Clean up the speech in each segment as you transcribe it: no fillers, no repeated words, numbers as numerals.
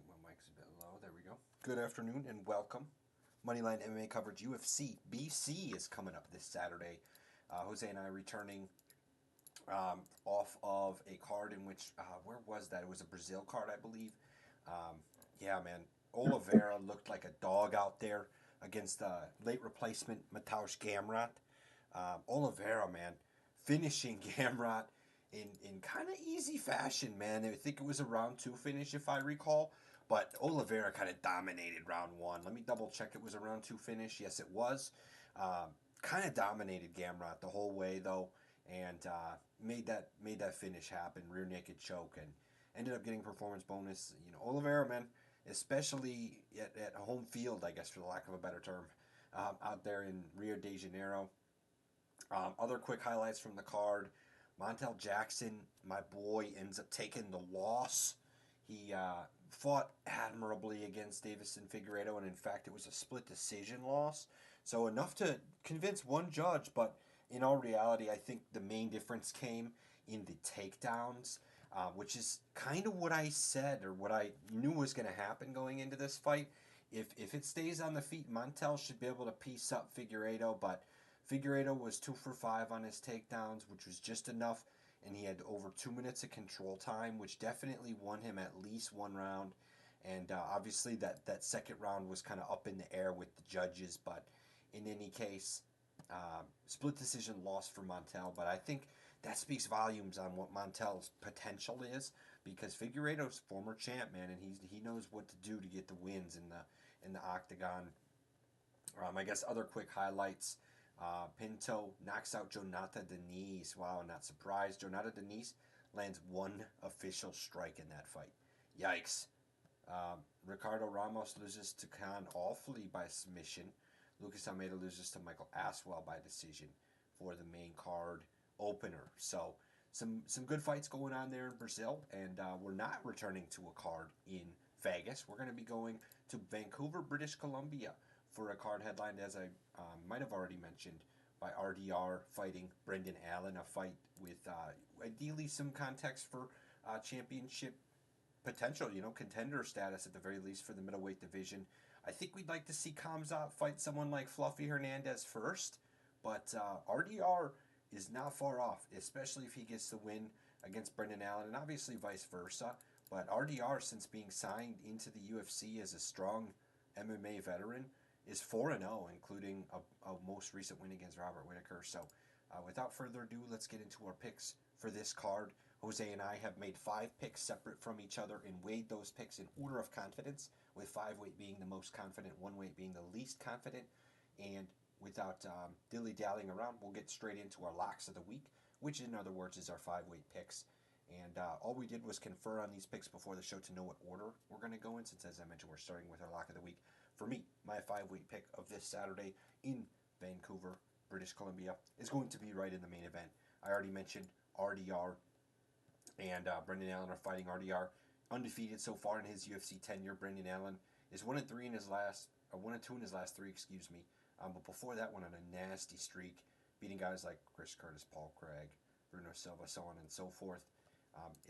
think my mic's a bit low. There we go. Good afternoon and welcome. Moneyline MMA coverage. UFC BC is coming up this Saturday. Jose and I returning off of a card in which, where was that? It was a Brazil card, I believe. Yeah, man. Oliveira looked like a dog out there against late replacement Mateusz Gamrot. Oliveira, man, finishing Gamrot in kind of easy fashion, man. I think it was a round 2 finish, if I recall. But Oliveira kind of dominated round 1. Let me double check it was a round 2 finish. Yes, it was. Kind of dominated Gamrot the whole way, though, and made that finish happen, rear naked choke, and ended up getting performance bonus. You know, Oliveira, man, especially at home field, I guess, for the lack of a better term, out there in Rio de Janeiro. Other quick highlights from the card. Montel Jackson, my boy, ends up taking the loss. He fought admirably against Davison Figueiredo, and in fact, it was a split decision loss. So enough to convince one judge, but in all reality, I think the main difference came in the takedowns, which is kind of what I said or what I knew was going to happen going into this fight. If it stays on the feet, Montel should be able to piece up Figueiredo, but Figueiredo was 2 for 5 on his takedowns, which was just enough, and he had over 2 minutes of control time, which definitely won him at least one round. And obviously that second round was kind of up in the air with the judges, but in any case, split decision loss for Montel. But I think that speaks volumes on what Montel's potential is, because Figueiredo's former champ, man, and he knows what to do to get the wins in the octagon. I guess other quick highlights. Pinto knocks out Jonata Denise. Wow, not surprised. Jonata Denise lands one official strike in that fight. Yikes. Ricardo Ramos loses to Khan awfully by submission. Lucas Almeida loses to Michael Aswell by decision for the main card opener. So some good fights going on there in Brazil, and we're not returning to a card in Vegas. We're going to be going to Vancouver, British Columbia for a card headlined, as I might have already mentioned, by RDR fighting Brendan Allen, a fight with ideally some context for championship potential, contender status at the very least for the middleweight division. I think we'd like to see Khamzat fight someone like Fluffy Hernandez first, but RDR is not far off, especially if he gets the win against Brendan Allen, and obviously vice versa. But RDR, since being signed into the UFC as a strong MMA veteran, is 4-0, including a most recent win against Robert Whittaker. So without further ado, let's get into our picks for this card. Jose and I have made 5 picks separate from each other and weighed those picks in order of confidence, with 5 weight being the most confident, 1 weight being the least confident. And without dilly-dallying around, we'll get straight into our locks of the week, which in other words is our 5 weight picks. And all we did was confer on these picks before the show to know what order we're going to go in, since, as I mentioned, we're starting with our lock of the week. For me, my 5 weight pick of this Saturday in Vancouver, British Columbia, is going to be right in the main event. I already mentioned RDR and Brendan Allen are fighting. RDR undefeated so far in his UFC tenure. Brendan Allen is 1-2 in his last 3, excuse me. But before that, went on a nasty streak, beating guys like Chris Curtis, Paul Craig, Bruno Silva, so on and so forth.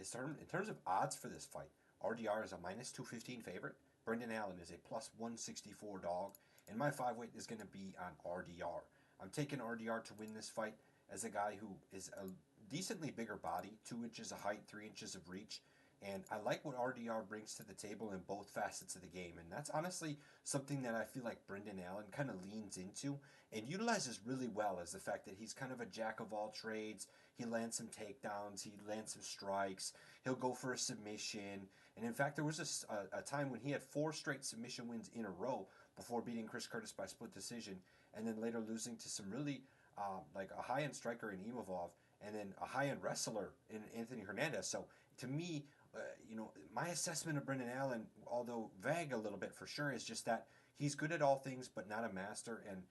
In terms of odds for this fight, RDR is a -215 favorite. Brendan Allen is a +164 dog, and my 5 weight is going to be on RDR. I'm taking RDR to win this fight as a guy who is a decently bigger body, 2 inches of height, 3 inches of reach, and I like what RDR brings to the table in both facets of the game, and that's honestly something that I feel like Brendan Allen kind of leans into and utilizes really well, is the fact that he's kind of a jack of all trades. He lands some takedowns, he lands some strikes, he'll go for a submission, and in fact there was a time when he had 4 straight submission wins in a row before beating Chris Curtis by split decision, and then later losing to some really like a high-end striker in Imavov, and then a high-end wrestler in Anthony Hernandez. So to me, my assessment of Brendan Allen, although vague a little bit for sure, is just that he's good at all things but not a master, and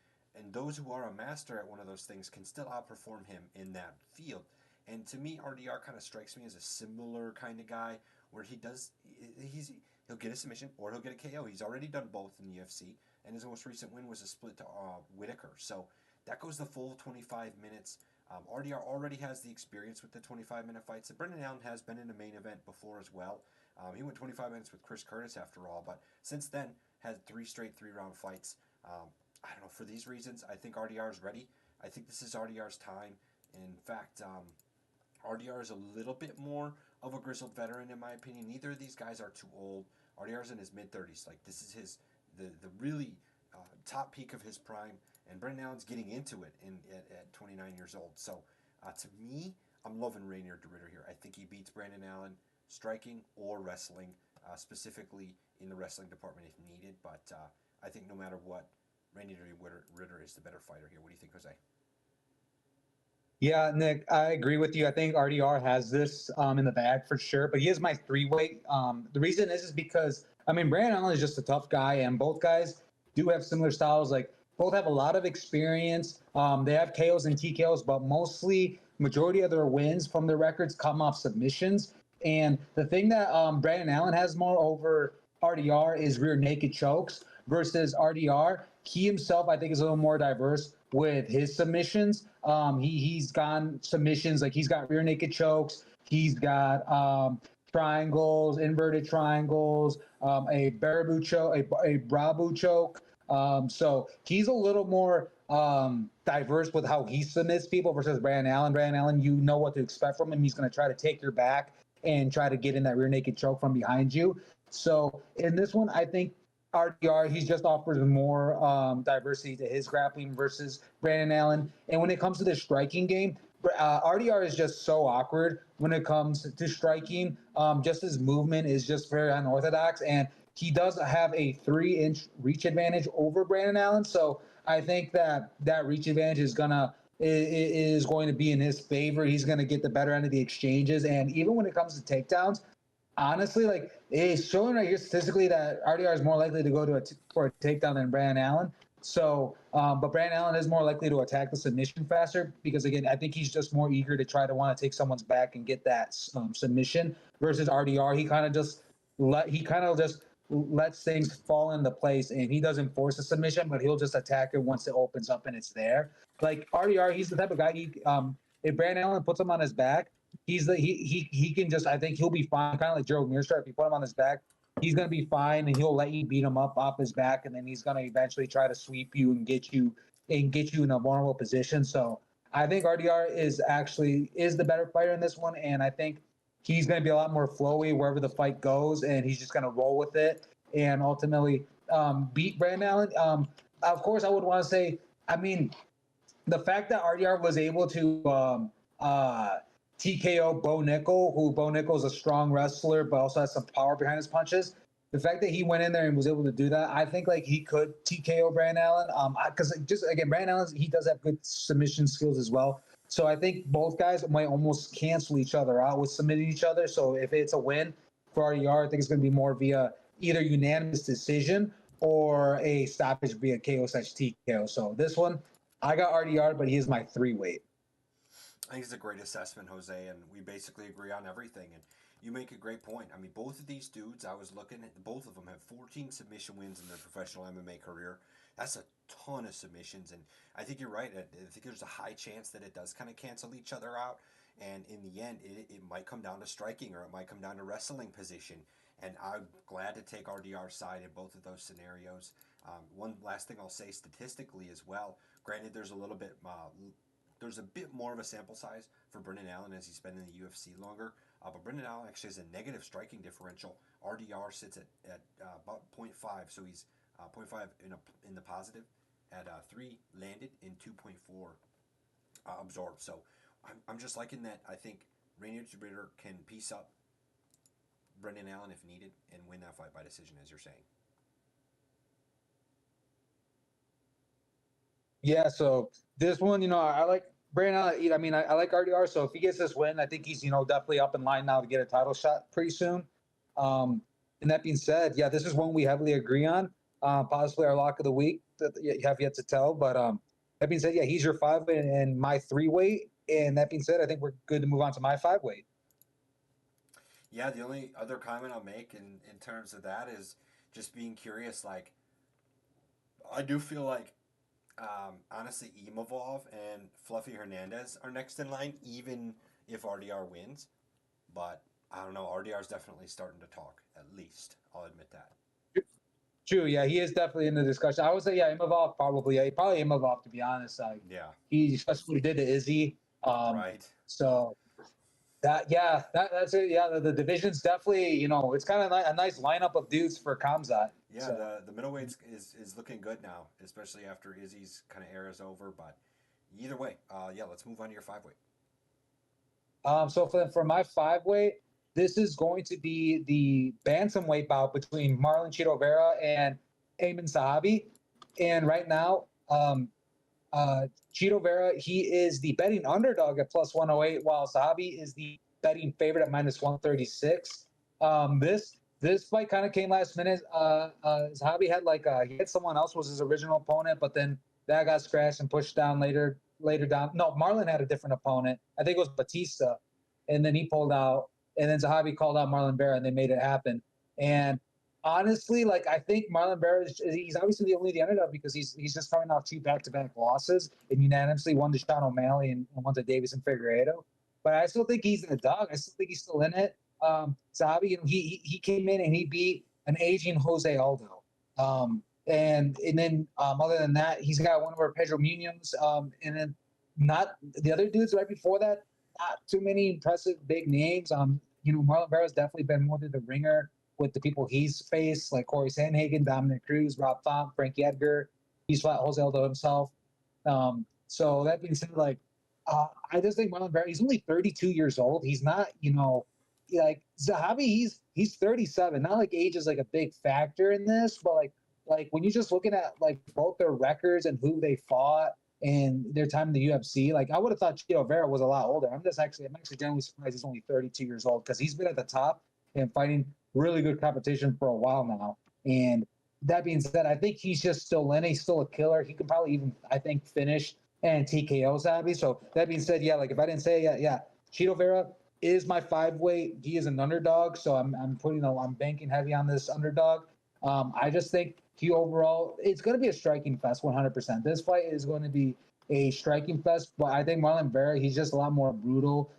those who are a master at one of those things can still outperform him in that field. And to me, RDR kind of strikes me as a similar kind of guy, where he'll get a submission or he'll get a KO. He's already done both in the UFC, and his most recent win was a split to Whittaker. So that goes the full 25 minutes. RDR already has the experience with the 25-minute fights, and Brendan Allen has been in a main event before as well. He went 25 minutes with Chris Curtis after all, but since then had 3 straight 3-round fights. I don't know, for these reasons, I think RDR is ready. I think this is RDR's time. In fact, RDR is a little bit more of a grizzled veteran in my opinion. Neither of these guys are too old. RDR's in his mid 30s. Like this is the really top peak of his prime, and Brendan Allen's getting into it at 29 years old. So to me, I'm loving Rainier DeRitter here. I think he beats Brandon Allen striking or wrestling, specifically in the wrestling department if needed. But I think no matter what, Rainier DeRitter is the better fighter here. What do you think, Jose? Yeah, Nick, I agree with you. I think RDR has this in the bag for sure, but he is my 3-weight. The reason is because, I mean, Brandon Allen is just a tough guy, and both guys do have similar styles. Like, both have a lot of experience. They have KOs and TKOs, but mostly, majority of their wins from their records come off submissions. And the thing that Brandon Allen has more over RDR is rear naked chokes versus RDR. He himself, I think, is a little more diverse with his submissions. He's gone submissions, like he's got rear naked chokes, he's got triangles, inverted triangles, a baraboo choke, a brabu choke. So he's a little more diverse with how he submits people versus Brandon Allen. Brandon Allen, you know what to expect from him. He's going to try to take your back and try to get in that rear naked choke from behind you. So in this one, I think RDR, he just offers more diversity to his grappling versus Brandon Allen. And when it comes to the striking game, RDR is just so awkward when it comes to striking. Just his movement is just very unorthodox, and he does have a 3-inch reach advantage over Brandon Allen. So I think that reach advantage is going to be in his favor. He's going to get the better end of the exchanges, and even when it comes to takedowns, honestly, like it's showing right here statistically that RDR is more likely to go for a takedown than Brandon Allen. So, but Brandon Allen is more likely to attack the submission faster because, again, I think he's just more eager to try to want to take someone's back and get that submission versus RDR. He kind of just lets things fall into place, and he doesn't force a submission, but he'll just attack it once it opens up and it's there. Like RDR, he's the type of guy. If Brandon Allen puts him on his back, he can just, I think he'll be fine, kind of like Gerald Mearshart. If you put him on his back, he's going to be fine, and he'll let you beat him up off his back, and then he's going to eventually try to sweep you and get you in a vulnerable position. So I think RDR is the better fighter in this one, and I think he's going to be a lot more flowy wherever the fight goes, and he's just going to roll with it and ultimately beat Brandon Allen. Of course, I would want to say, I mean, the fact that RDR was able to TKO Bo Nickel, who Bo Nickel is a strong wrestler, but also has some power behind his punches. The fact that he went in there and was able to do that, I think like he could TKO Brandon Allen. Because just again, Brandon Allen, he does have good submission skills as well. So I think both guys might almost cancel each other out with submitting each other. So if it's a win for RDR, I think it's going to be more via either unanimous decision or a stoppage via KO/TKO. So this one, I got RDR, but he is my 3-weight. I think it's a great assessment, Jose, and we basically agree on everything. And you make a great point. I mean, both of these dudes, I was looking at, both of them have 14 submission wins in their professional MMA career. That's a ton of submissions, and I think you're right. I think there's a high chance that it does kind of cancel each other out, and in the end, it might come down to striking or it might come down to wrestling position. And I'm glad to take RDR's side in both of those scenarios. One last thing I'll say statistically as well. Granted, there's a bit more of a sample size for Brendan Allen as he's been in the UFC longer. But Brendan Allen actually has a negative striking differential. RDR sits at about 0.5, so he's 0.5 in the positive, at 3 landed in 2.4 absorbed. So I'm just liking that. I think Rainier DeRitter can piece up Brendan Allen if needed and win that fight by decision, as you're saying. Yeah, so this one, I like Brandon Allen. I mean, I like RDR. So if he gets this win, I think he's, definitely up in line now to get a title shot pretty soon. And that being said, yeah, this is one we heavily agree on. Possibly our lock of the week that you have yet to tell. But that being said, yeah, he's your 5 and my 3-weight. And that being said, I think we're good to move on to my 5-weight. Yeah, the only other comment I'll make in terms of that is just being curious. Like, I do feel like, honestly, Imavov and Fluffy Hernandez are next in line, even if RDR wins. But I don't know. RDR is definitely starting to talk. At least I'll admit that. True, yeah, he is definitely in the discussion. I would say, yeah, Imavov probably, yeah, probably Imavov to be honest. Like Yeah. he especially what he did to Izzy. Right. So that yeah, that's it. Yeah, the division's definitely it's kind of a nice lineup of dudes for Kamzat. Yeah. So The middleweights is looking good now, especially after Izzy's kind of era is over. But either way, yeah. Let's move on to your 5 weight. so for my 5 weight, this is going to be the bantamweight bout between Marlon Chito Vera and Ayman Sahabi. And right now, uh, Chito Vera, he is the betting underdog at plus 108, while Sahabi is the betting favorite at minus 136. This fight kind of came last minute. Sahabi had he had someone else was his original opponent, but then that got scratched and pushed down later down. No, Marlon had a different opponent. I think it was Batista, and then he pulled out, and then Zahabi called out Marlon Vera, and they made it happen. And honestly, like I think Marlon Vera he's obviously the underdog because he's just coming off two back-to-back losses and unanimously won to Sean O'Malley and one to Davis and Figueiredo. But I still think he's the dog. I still think he's still in it. Zahabi, he came in and he beat an aging Jose Aldo. And then other than that, he's got one of our Pedro Munoz. And then not the other dudes right before that. Not too many impressive big names. Marlon Vera's definitely been more to the ringer with the people he's faced, like Corey Sandhagen, Dominic Cruz, Rob Font, Frankie Edgar. He's fought Jose Aldo himself. So that being said, I just think Marlon Vera, he's only 32 years old. He's not, like Zahabi, he's 37. Not like age is like a big factor in this, but like when you're just looking at like both their records and who they fought and their time in the UFC, like I would have thought Chito Vera was a lot older. I'm actually generally surprised he's only 32 years old because he's been at the top and fighting really good competition for a while now. And that being said, I think he's just still in. He's still a killer. He could probably even, I think, finish and TKO Zabi. So that being said, yeah, like if I didn't say it, yeah, Chito Vera is my 5 weight. He is an underdog, so I'm banking heavy on this underdog. I just think he overall, it's going to be a striking fest, 100%. This fight is going to be a striking fest, but I think Marlon Vera, he's just a lot more brutal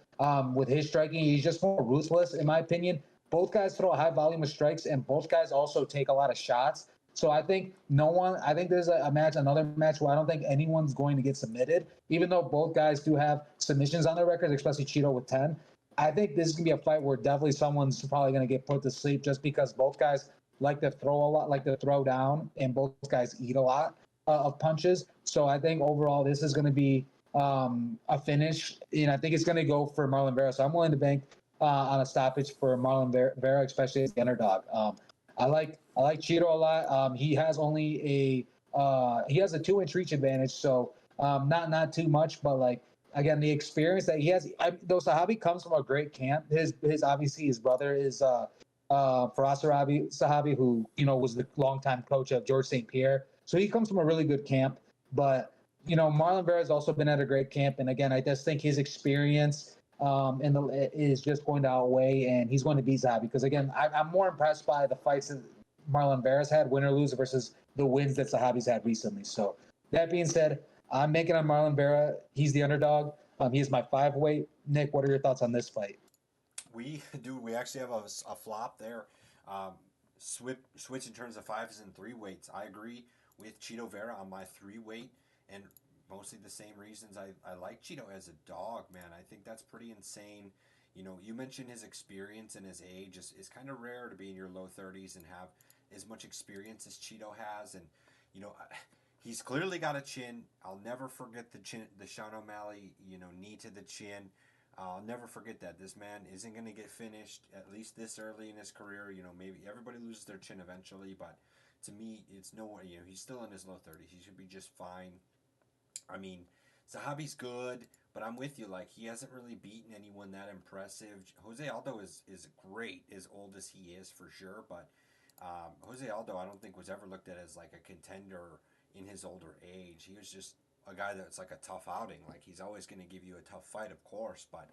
with his striking. He's just more ruthless, in my opinion. Both guys throw a high volume of strikes, and both guys also take a lot of shots. So I think I think there's another match where I don't think anyone's going to get submitted, even though both guys do have submissions on their records, especially Cheeto with 10. I think this is going to be a fight where definitely someone's probably going to get put to sleep just because both guys like to throw a lot, like to throw down, and both guys eat a lot of punches. So I think overall this is going to be a finish, and I think it's going to go for Marlon Vera. So I'm willing to bank on a stoppage for Marlon Vera, especially as the underdog. I like Cheeto a lot. He has only he has a 2-inch reach advantage, so not too much, but like again the experience that he has. Though Sahabi comes from a great camp. His obviously his brother is Faraz Sahabi, who was the longtime coach of George St. Pierre. So he comes from a really good camp. But Marlon Vera has also been at a great camp, and again, I just think his experience is just going to outweigh, and he's going to beat Zahabi because again, I'm more impressed by the fights that Marlon Vera's had, win or lose, versus the wins that Zahabi's had recently. So that being said, I'm making on Marlon Vera. He's the underdog. He is my 5 weight. Nick, what are your thoughts on this fight? We actually have a flop there. Um, switch in terms of 5s and 3 weights. I agree with Cheeto Vera on my 3 weight, and mostly the same reasons I like Cheeto as a dog, man. I think that's pretty insane. You mentioned his experience and his age is kind of rare to be in your low 30s and have as much experience as Cheeto has. And, you know, he's clearly got a chin. I'll never forget the Sean O'Malley, knee to the chin. I'll never forget that. This man isn't going to get finished, at least this early in his career. Maybe everybody loses their chin eventually, but to me, it's no way. He's still in his low 30s. He should be just fine. I mean, Zahabi's good, but I'm with you. Like, he hasn't really beaten anyone that impressive. Jose Aldo is great, as old as he is, for sure, but Jose Aldo, I don't think was ever looked at as like a contender in his older age. He was just a guy that's like a tough outing. Like, he's always going to give you a tough fight, of course, but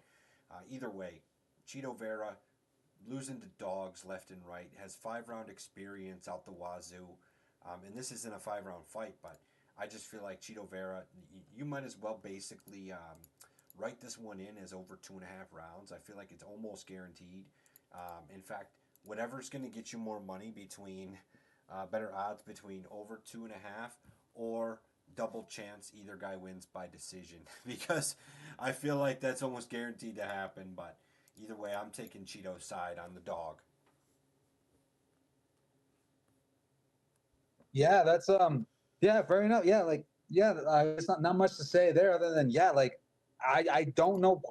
either way, Cheeto Vera losing to dogs left and right, has 5-round experience out the wazoo, and this isn't a 5-round fight, but I just feel like Cheeto Vera, you might as well basically write this one in as over 2.5 rounds. I feel like it's almost guaranteed. In fact, whatever's going to get you more money between better odds between over 2.5 or double chance either guy wins by decision because I feel like that's almost guaranteed to happen. But either way, I'm taking Cheeto's side on the dog. Yeah, that's yeah, fair enough. Yeah, like yeah, it's not much to say there other than yeah, like I don't know.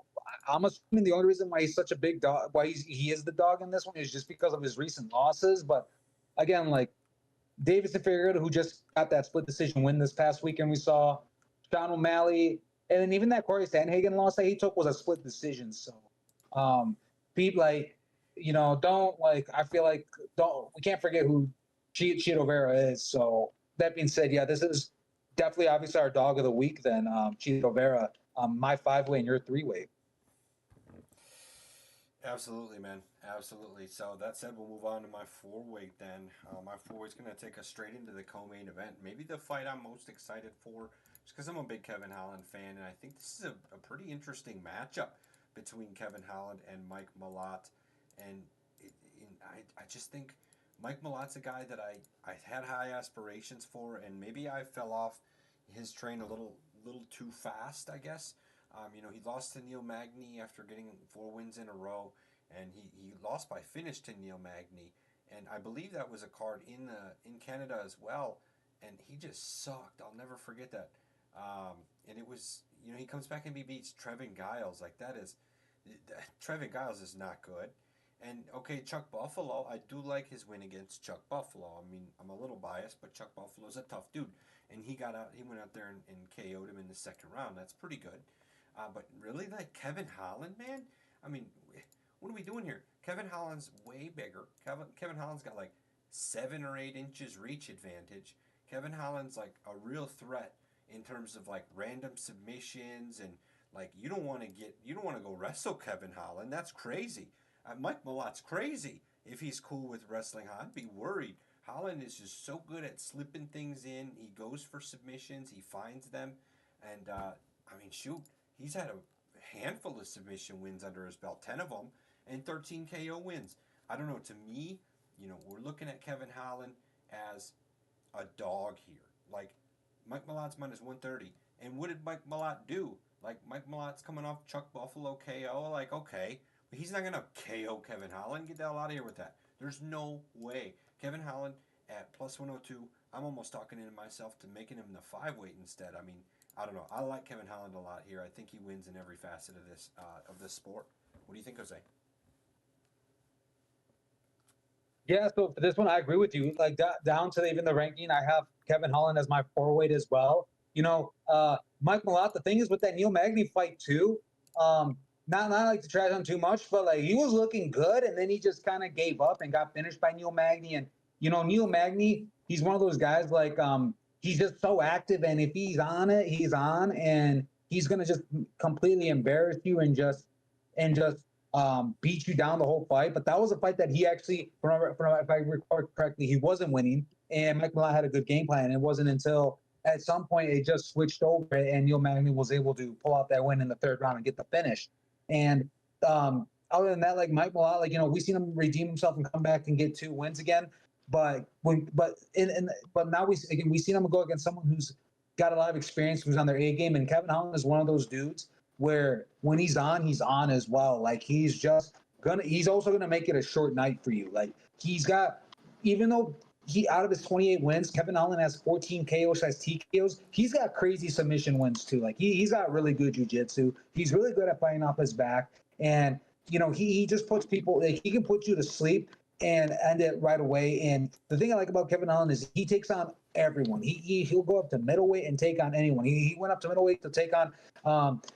I'm assuming the only reason why he's such a big dog, why he is the dog in this one, is just because of his recent losses. But again, like Davidson Figueroa, who just got that split decision win this past weekend, we saw Sean O'Malley, and then even that Corey Sandhagen loss that he took was a split decision. So, people like, don't like. I feel like don't we can't forget who Cheeto Vera is. So that being said, yeah, this is definitely obviously our dog of the week. Then Cheeto Vera, my 5-way and your 3-way. Absolutely, man. Absolutely. So that said, we'll move on to my 4-weight then. My 4-weight's going to take us straight into the co-main event. Maybe the fight I'm most excited for, just because I'm a big Kevin Holland fan, and I think this is a pretty interesting matchup between Kevin Holland and Mike Malott. And I just think Mike Malott's a guy that I had high aspirations for, and maybe I fell off his train a little too fast, I guess. He lost to Neil Magny after getting 4 wins in a row, and he lost by finish to Neil Magny, and I believe that was a card in Canada as well, and he just sucked. I'll never forget that. And it was he comes back and he beats Trevin Giles. Like Trevin Giles is not good. And okay, Chuck Buffalo, I do like his win against Chuck Buffalo. I mean, I'm a little biased, but Chuck Buffalo's a tough dude, and he went out there and KO'd him in the second round. That's pretty good. But really, like Kevin Holland, man. I mean, what are we doing here? Kevin Holland's way bigger. Kevin Holland's got like 7 or 8 inches reach advantage. Kevin Holland's like a real threat in terms of like random submissions and like you don't want to go wrestle Kevin Holland. That's crazy. Mike Malott's crazy. If he's cool with wrestling, I'd be worried. Holland is just so good at slipping things in. He goes for submissions. He finds them, and I mean, shoot. He's had a handful of submission wins under his belt, 10 of them, and 13 KO wins. I don't know. To me, we're looking at Kevin Holland as a dog here. Like, Mike Malott's minus 130. And what did Mike Malott do? Like, Mike Malott's coming off Chuck Buffalo KO. Like, okay. But he's not going to KO Kevin Holland. Get the hell out of here with that. There's no way. Kevin Holland at plus 102. I'm almost talking into myself to making him the 5-weight instead. I mean, I don't know. I like Kevin Holland a lot here. I think he wins in every facet of this sport. What do you think, Jose? Yeah, so for this one, I agree with you. Like down to even the ranking, I have Kevin Holland as my 4-weight as well. Mike Malott. The thing is with that Neil Magny fight too. Not like to trash on too much, but like he was looking good, and then he just kind of gave up and got finished by Neil Magny. And Neil Magny, he's one of those guys like he's just so active, and if he's on it, he's on, and he's gonna just completely embarrass you and just beat you down the whole fight. But that was a fight that he actually, if I recall correctly, he wasn't winning, and Mike Malott had a good game plan. It wasn't until at some point it just switched over, and Neil Magny was able to pull out that win in the 3rd round and get the finish. And other than that, like Mike Malott, like we've seen him redeem himself and come back and get 2 wins again. But now we've seen him go against someone who's got a lot of experience, who's on their A game, and Kevin Holland is one of those dudes where when he's on as well. Like he's also gonna make it a short night for you. Like he's got, even though he out of his 28 wins, Kevin Holland has 14 KOs, has TKOs. He's got crazy submission wins too. Like he's got really good jiu-jitsu. He's really good at fighting off his back, and he just puts people. Like, he can put you to sleep and end it right away. And the thing I like about Kevin Holland is he takes on everyone. He'll go up to middleweight and take on anyone. He went up to middleweight to take on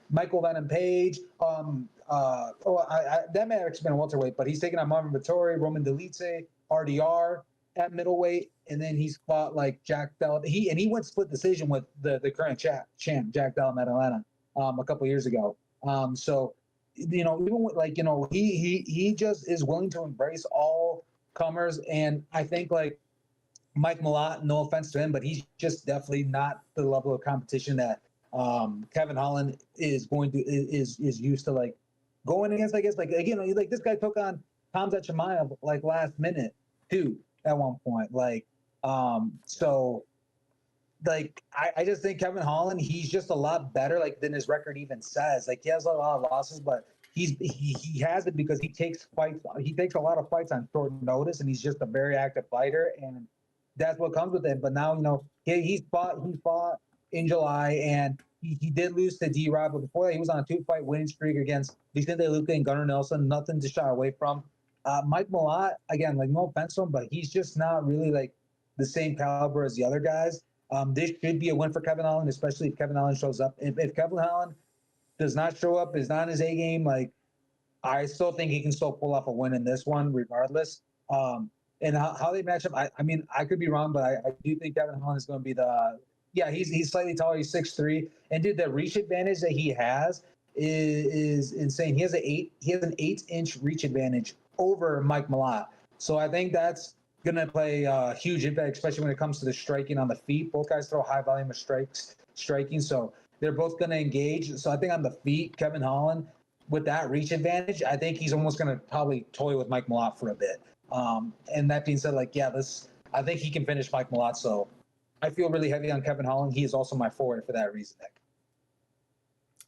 Michael Venom Page. That may have actually been a welterweight, but he's taking on Marvin Vettori, Roman Dolidze, RDR at middleweight, and then he's fought like Jack Della. He went split decision with the current champ Jack Della Maddalena a couple years ago. So even with he just is willing to embrace all comers, and I think like Mike Malott, no offense to him, but he's just definitely not the level of competition that Kevin Holland is used to like going against. I guess like again, like this guy took on Hamza Chimaev like last minute too at one point. So like I just think Kevin Holland, he's just a lot better like than his record even says. Like he has a lot of losses, but he has it because he takes a lot of fights on short notice, and he's just a very active fighter, and that's what comes with it. But now he fought in July, and he did lose to D-Rod, but before that he was on a 2-fight winning streak against Vicente Luque and Gunnar Nelson. Nothing to shy away from. Mike Malott, again, like no offense to him, but he's just not really like the same caliber as the other guys. This should be a win for Kevin Holland, especially if Kevin Holland shows up. If Kevin Holland does not show up, is not in his A game, like I still think he can still pull off a win in this one, regardless. And how they match up, I mean, I could be wrong, but I do think Kevin Holland is going to be he's slightly taller, he's 6'3", and dude, the reach advantage that he has is insane. He has an 8-inch reach advantage over Mike Malott. So I think that's going to play a huge impact, especially when it comes to the striking on the feet. Both guys throw a high volume of striking, so they're both going to engage. So I think on the feet, Kevin Holland, with that reach advantage, I think he's almost going to probably toy with Mike Malott for a bit. And that being said, I think he can finish Mike Malott. So I feel really heavy on Kevin Holland. He is also my forward for that reason.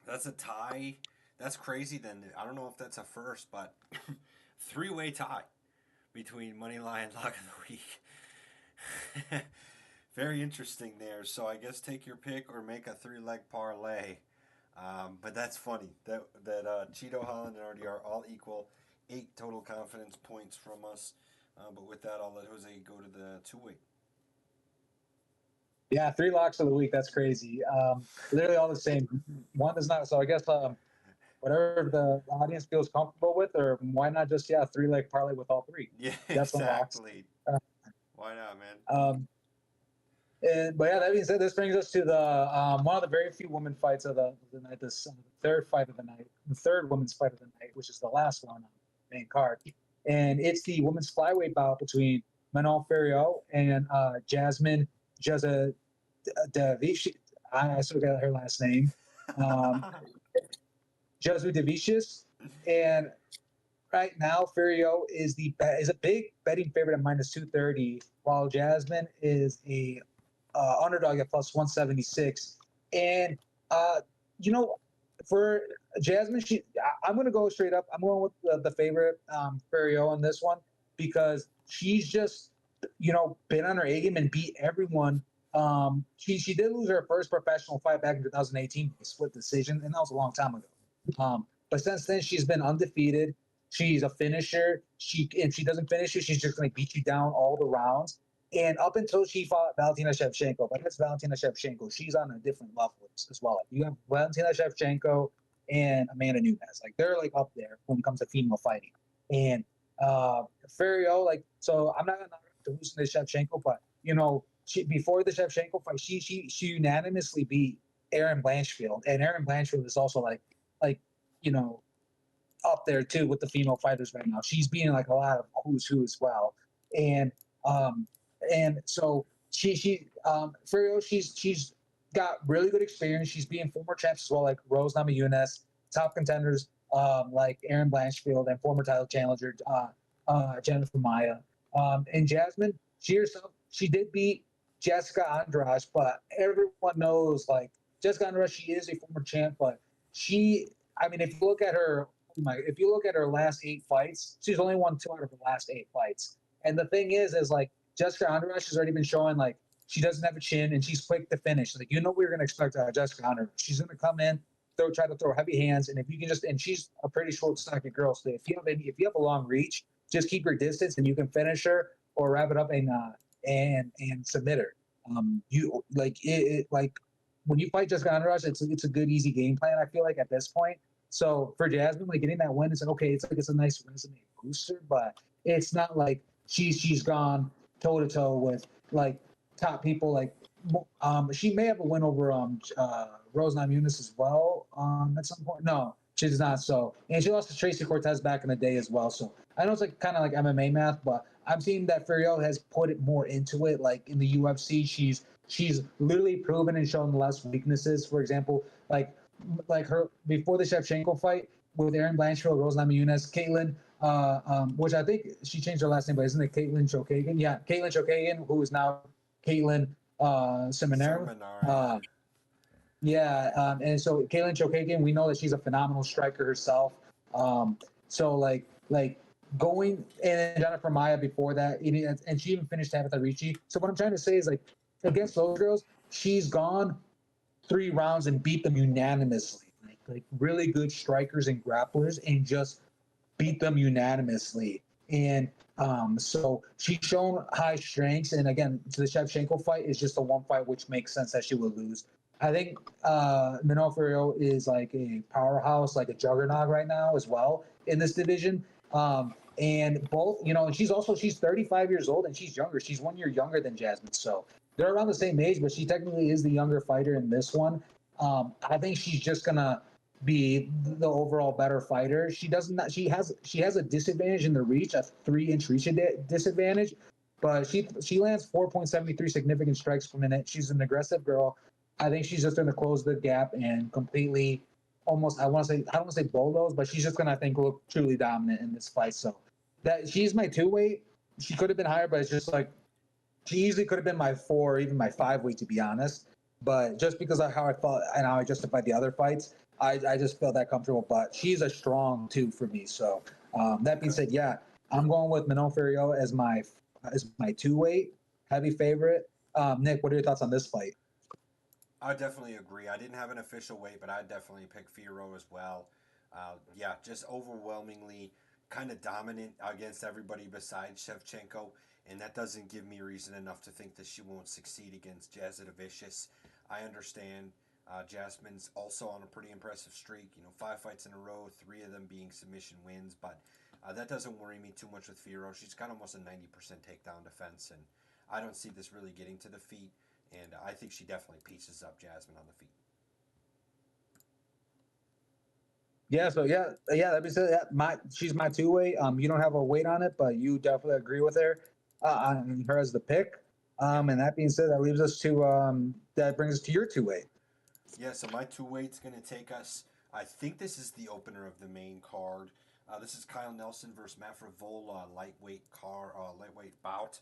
That's a tie. That's crazy. Then I don't know if that's a first, but 3-way tie between Moneyline and Lock of the Week. Very interesting there. So I guess take your pick or make a 3-leg parlay. But that's funny that Cheeto, Holland, and RDR all equal 8 total confidence points from us. But with that, I'll let Jose go to the 2-way. Yeah, 3 locks of the week. That's crazy. Literally all the same. One is not. So I guess whatever the audience feels comfortable with, or why not just 3-leg parlay with all 3? Yeah, that's exactly. Why not, man? But yeah, that being said, this brings us to the one of the very few women fights of the night. This third fight of the night, the third women's fight of the night, which is the last one on the main card, and it's the women's flyweight bout between Manon Ferriot and Jasmine Jasudavicius. I still got her last name. Jasudavicius, and right now Ferriot is a big betting favorite at -230, while Jasmine is a underdog at +176. And for Jasmine, I'm going to go straight up. I'm going with the favorite, Ferriot, on this one, because she's just been on her A game and beat everyone. She did lose her first professional fight back in 2018, a split decision, and that was a long time ago. But since then, she's been undefeated. She's a finisher. If she doesn't finish you, she's just going to beat you down all the rounds. And up until she fought Valentina Shevchenko, but that's Valentina Shevchenko. She's on a different level as well. You have Valentina Shevchenko and Amanda Nunes. Like, they're like up there when it comes to female fighting. And Ferriot, so I'm not going to lose to Shevchenko, but before the Shevchenko fight, she unanimously beat Erin Blanchfield, and Erin Blanchfield is also up there too with the female fighters right now. She's beating like a lot of who's who as well, and so Ferriot, she's got really good experience. She's beating former champs as well, like Rose Namajunas, top contenders like Erin Blanchfield, and former title challenger Jennifer Maia. And Jasmine, she did beat Jessica Andrade, but everyone knows Jessica Andrade, she is a former champ, but if you look at her last 8 fights, she's only won 2 out of the last 8 fights. And the thing is Jessica Andrade, she's already been showing she doesn't have a chin and she's quick to finish. We're going to expect Jessica Andrade. She's going to come in, try to throw heavy hands, and if you can and she's a pretty short, stocky girl. So if you have a long reach, just keep your distance and you can finish her or wrap it up and submit her. When you fight Jessica Andrade, it's a good, easy game plan, I feel like, at this point. So for Jasmine, getting that win, it's it's a nice resume booster, but it's not like she's gone toe to toe with top people. She may have a win over Rose Namajunas as well at some point. No, she does not. So, and she lost to Tracy Cortez back in the day as well. So I know it's kind of like MMA math, but I'm seeing that Ferriot has put it more into it. Like in the UFC, she's literally proven and shown less weaknesses. For example, like her before the Shevchenko fight with Erin Blanchfield, Rose Namajunas, Caitlin which I think she changed her last name, but isn't it Caitlin Chokagian? Yeah, Caitlin Chokagian, who is now Caitlin Seminara. Seminar. Yeah, and so Caitlin Chokagian, we know that she's a phenomenal striker herself. So like going and Jennifer Maya before that, and she even finished Tabitha Ricci. So what I'm trying to say is like against those girls, she's gone 3 rounds and beat them unanimously. Like really good strikers and grapplers, and just beat them unanimously. And so she's shown high strengths. And again, to the Shevchenko fight is just the one fight which makes sense that she will lose. I think Manon Ferrero is like a powerhouse, like a juggernaut right now as well in this division. And both, she's 35 years old and she's younger. She's 1 year younger than Jasmine. So they're around the same age, but she technically is the younger fighter in this one. I think she's just gonna be the overall better fighter. She doesn't. She has a disadvantage in the reach, a 3-inch reach disadvantage, but she lands 4.73 significant strikes per minute. She's an aggressive girl. I think she's just going to close the gap and completely, almost. I don't want to say bulldoze, but she's just going to, I think, look truly dominant in this fight. So that she's my 2 weight. She could have been higher, but it's just like she easily could have been my 4, or even my 5 weight, to be honest. But just because of how I felt and how I justified the other fights, I just felt that comfortable. But she's a strong 2 for me. So that being said, yeah, I'm going with Manon Ferrero as my 2 weight, heavy favorite. Nick, what are your thoughts on this fight? I definitely agree. I didn't have an official weight, but I definitely picked Firo as well. Yeah, just overwhelmingly kind of dominant against everybody besides Shevchenko, and that doesn't give me reason enough to think that she won't succeed against Vicious. I understand Jasmine's also on a pretty impressive streak. 5 fights in a row, 3 of them being submission wins, but that doesn't worry me too much with Firo. She's got almost a 90% takedown defense, and I don't see this really getting to the feet. And I think she definitely pieces up Jasmine on the feet. Yeah, so that being said, she's my 2 weight. You don't have a weight on it, but you definitely agree with her on her as the pick. And that being said, that leaves us to that brings us to your 2 weight. Yeah, so my 2 weight's going to take us. I think this is the opener of the main card. This is Kyle Nelson versus Matt Frivola, lightweight bout,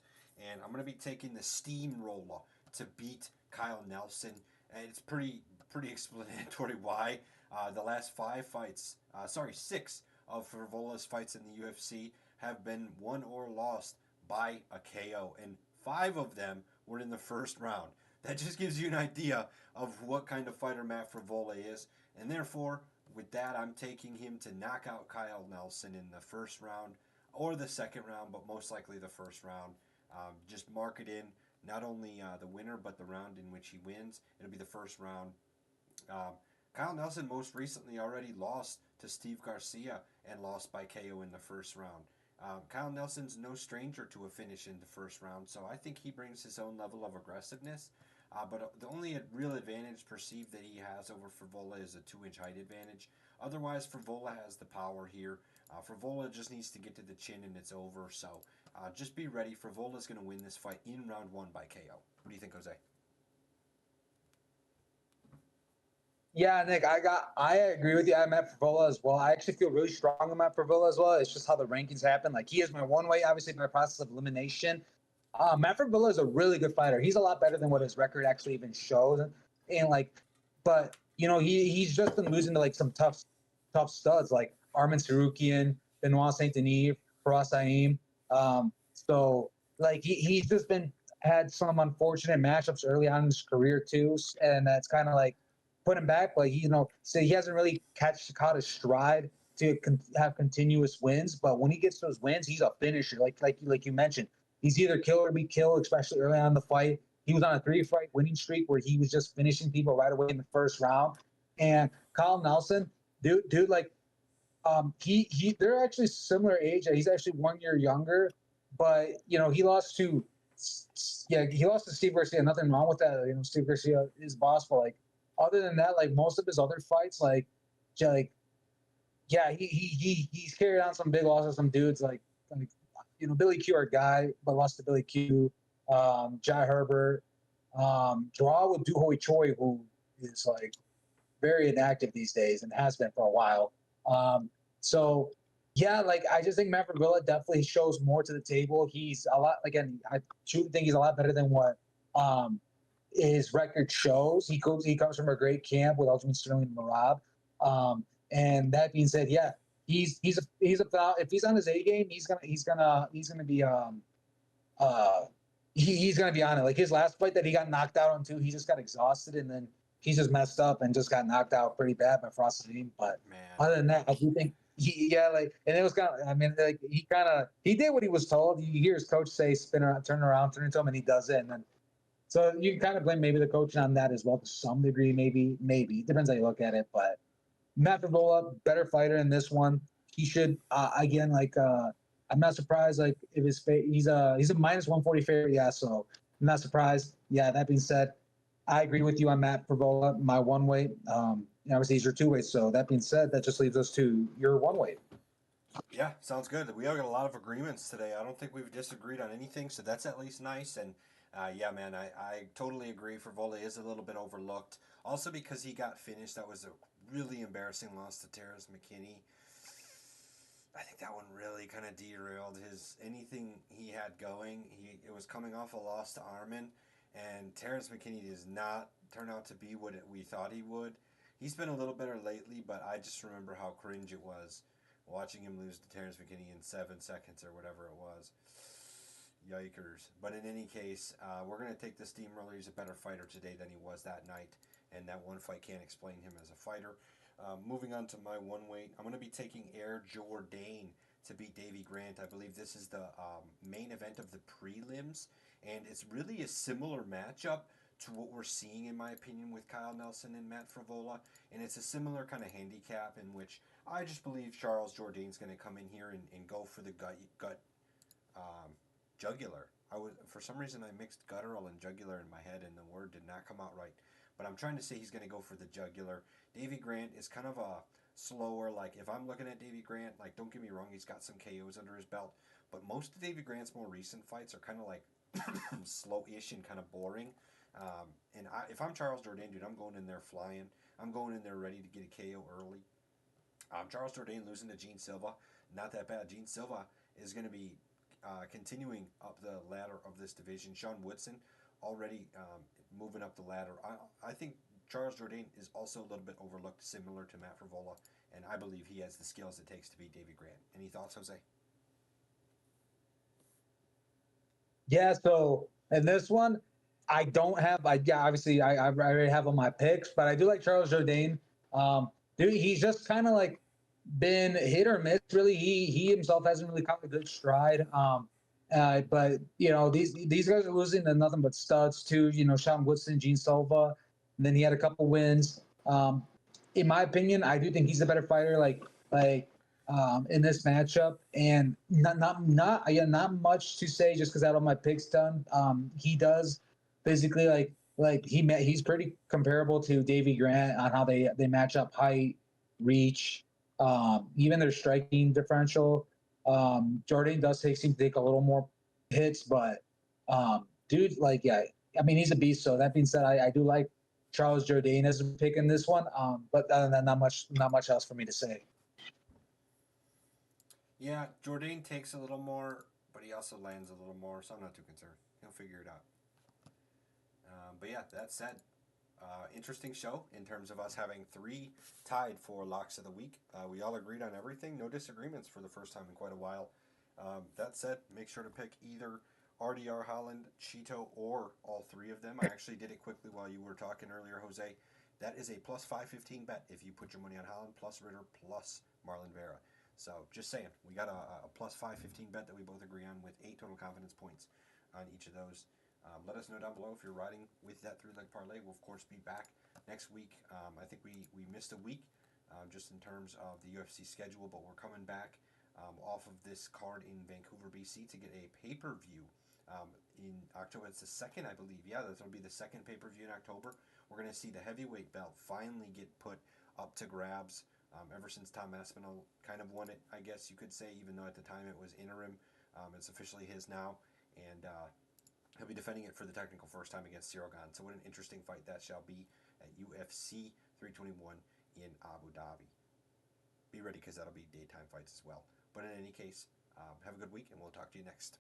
and I'm going to be taking the steamroller to beat Kyle Nelson, and it's pretty explanatory why. The last 6 of Frivola's fights in the UFC have been won or lost by a KO, and 5 of them were in the first round. That just gives you an idea of what kind of fighter Matt Frivola is, and therefore, with that, I'm taking him to knock out Kyle Nelson in the first round or the second round, but most likely the first round. Just mark it in. Not only the winner, but the round in which he wins. It'll be the first round. Kyle Nelson most recently already lost to Steve Garcia and lost by KO in the first round. Kyle Nelson's no stranger to a finish in the first round, so I think he brings his own level of aggressiveness. But the only real advantage perceived that he has over Frivola is a 2-inch height advantage. Otherwise, Frivola has the power here. Frivola just needs to get to the chin and it's over, so just be ready. Frivola's going to win this fight in round 1 by KO. What do you think, Jose? Yeah, Nick, I agree with you. I'm at Frivola as well. I actually feel really strong on Matt Frivola as well. It's just how the rankings happen. Like, he is my 1 weight, obviously, by process of elimination. Matt Frivola is a really good fighter. He's a lot better than what his record actually even shows. And but he's just been losing to like some tough studs like Armin Sarukian, Benoit Saint Denis, Faraz Saim. So like he's just had some unfortunate matchups early on in his career too, and that's kind of like put him back. Like so he hasn't really caught his stride to have continuous wins. But when he gets those wins, he's a finisher. Like you mentioned, he's either kill or be killed, especially early on in the fight. He was on a 3-fight winning streak where he was just finishing people right away in the first round. And Kyle Nelson, dude, like they're actually similar age. He's actually 1 year younger, but he lost to Steve Garcia. Nothing wrong with that. Steve Garcia is boss, but like other than that, like most of his other fights, he's carried on some big losses, some dudes like Billy Q, our guy, but lost to Billy Q, Jai Herbert, draw with Du Hoi Choi, who is like very inactive these days and has been for a while. So Yeah, like I just think Matt Villa definitely shows more to the table. He's a lot again. I truly think he's a lot better than what um, his record shows. He comes from a great camp with Aljamain Sterling and Marab. And that being said, yeah, he's about if he's on his A game, he's gonna be uh he's gonna be on it. Like his last fight that he got knocked out on too, he just got exhausted and then he just messed up and just got knocked out pretty bad by Frosted. But Man. other than that, I do think yeah, like, and it was kind of, I mean, like he did what he was told. You hear his coach say, spin around, turn into him, and he does it. And then, so you can kind of blame maybe the coach on that as well to some degree, maybe. It depends how you look at it. But Matt Favola, better fighter in this one. He should, again, like, I'm not surprised. Like, if he's a minus 140 favorite. Yeah. So I'm not surprised. Yeah. That being said, I agree with you on Matt Favola, my one weight. Obviously he's your two weight. So that being said, that just leaves us to your one weight. Yeah, sounds good. We have got a lot of agreements today. I don't think we've disagreed on anything, so that's at least nice. And yeah, man, I totally agree. Favola is a little bit overlooked. Also because he got finished. That was a really embarrassing loss to Terrence McKinney. I think that one really kind of derailed his anything he had going. It was coming off a loss to Armin, and Terrence McKinney does not turn out to be what we thought he would. He's been a little better lately, but I just remember how cringe it was watching him lose to Terrence McKinney in 7 seconds or whatever it was. Yikers. But in any case, we're going to take the steamroller. He's a better fighter today than he was that night, and that one fight can't explain him as a fighter. Moving on to my one weight, I'm going to be taking Air Jordan to beat Davy Grant. I believe this is the main event of the prelims, and it's really a similar matchup to what we're seeing, in my opinion, with Kyle Nelson and Matt Favola, and it's a similar kind of handicap in which I just believe Charles Jourdain's going to come in here and go for the gut um, jugular. For some reason I mixed guttural and jugular in my head, and the word did not come out right. But I'm trying to say he's going to go for the jugular. Davy Grant is kind of a slower. Like if I'm looking at Davy Grant, like don't get me wrong, he's got some KOs under his belt, but most of Davy Grant's more recent fights are kind of like slow-ish and kind of boring. If I'm Charles Jourdain, dude, I'm going in there flying. I'm going in there ready to get a KO early. Charles Jourdain losing to Gene Silva, not that bad. Gene Silva is going to be continuing up the ladder of this division. Sean Woodson already moving up the ladder. I think Charles Jourdain is also a little bit overlooked, similar to Matt Favola, and I believe he has the skills it takes to beat Davy Grant. Any thoughts, Jose? Yeah, so in this one, I don't have. Yeah, obviously I already have on my picks, but I do like Charles Jourdain. Dude, he's just kind of like been hit or miss. Really, he himself hasn't really caught a good stride. But these guys are losing to nothing but studs too. Sean Woodson, Gene Silva, and then he had a couple wins. In my opinion, I do think he's a better fighter. In this matchup, and not much to say just because I have all my picks done. He does physically he's pretty comparable to Davy Grant on how they match up height, reach, even their striking differential. Jordan does seem to take a little more hits, but dude, like yeah, I mean he's a beast. So that being said, I do like Charles Jourdain as a pick in this one. But other than that, not much else for me to say. Yeah, Jourdain takes a little more, but he also lands a little more, so I'm not too concerned. He'll figure it out. But yeah, that said, interesting show in terms of us having three tied for locks of the week. We all agreed on everything, no disagreements for the first time in quite a while. That said, make sure to pick either RDR Holland, Cheeto, or all three of them. I actually did it quickly while you were talking earlier, Jose. That is a plus 515 bet if you put your money on Holland, plus Ritter, plus Marlon Vera. So just saying, we got a plus 515 bet that we both agree on with 8 total confidence points on each of those. Let us know down below if you're riding with that three-leg parlay. We'll, of course, be back next week. I think we missed a week just in terms of the UFC schedule, but we're coming back off of this card in Vancouver, BC to get a pay-per-view in October. It's the second, I believe. Yeah, that'll be the second pay-per-view in October. We're going to see the heavyweight belt finally get put up to grabs. Ever since Tom Aspinall kind of won it, I guess you could say, even though at the time it was interim. It's officially his now, and he'll be defending it for the technical first time against Cyril Gane. So what an interesting fight that shall be at UFC 321 in Abu Dhabi. be ready because that'll be daytime fights as well. But in any case, have a good week, and we'll talk to you next.